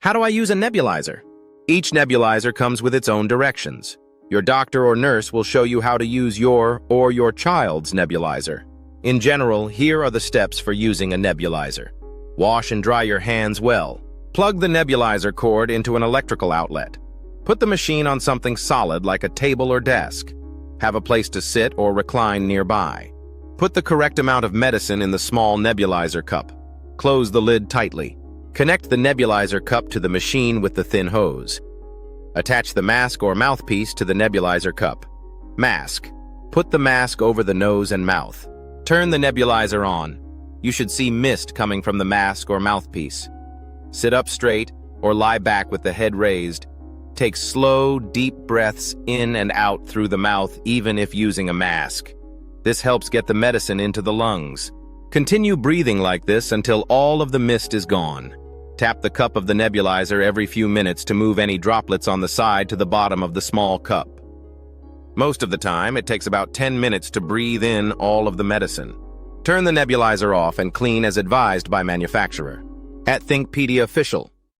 How do I use a nebulizer? Each nebulizer comes with its own directions. Your doctor or nurse will show you how to use your or your child's nebulizer. In general, here are the steps for using a nebulizer. Wash and dry your hands well. Plug the nebulizer cord into an electrical outlet. Put the machine on something solid like a table or desk. Have a place to sit or recline nearby. Put the correct amount of medicine in the small nebulizer cup. Close the lid tightly. Connect the nebulizer cup to the machine with the thin hose. Attach the mask or mouthpiece to the nebulizer cup. Mask. Put the mask over the nose and mouth. Turn the nebulizer on. You should see mist coming from the mask or mouthpiece. Sit up straight or lie back with the head raised. Take slow, deep breaths in and out through the mouth, even if using a mask. This helps get the medicine into the lungs. Continue breathing like this until all of the mist is gone. Tap the cup of the nebulizer every few minutes to move any droplets on the side to the bottom of the small cup. Most of the time, it takes about 10 minutes to breathe in all of the medicine. Turn the nebulizer off and clean as advised by manufacturer. At ThinkPedia Official.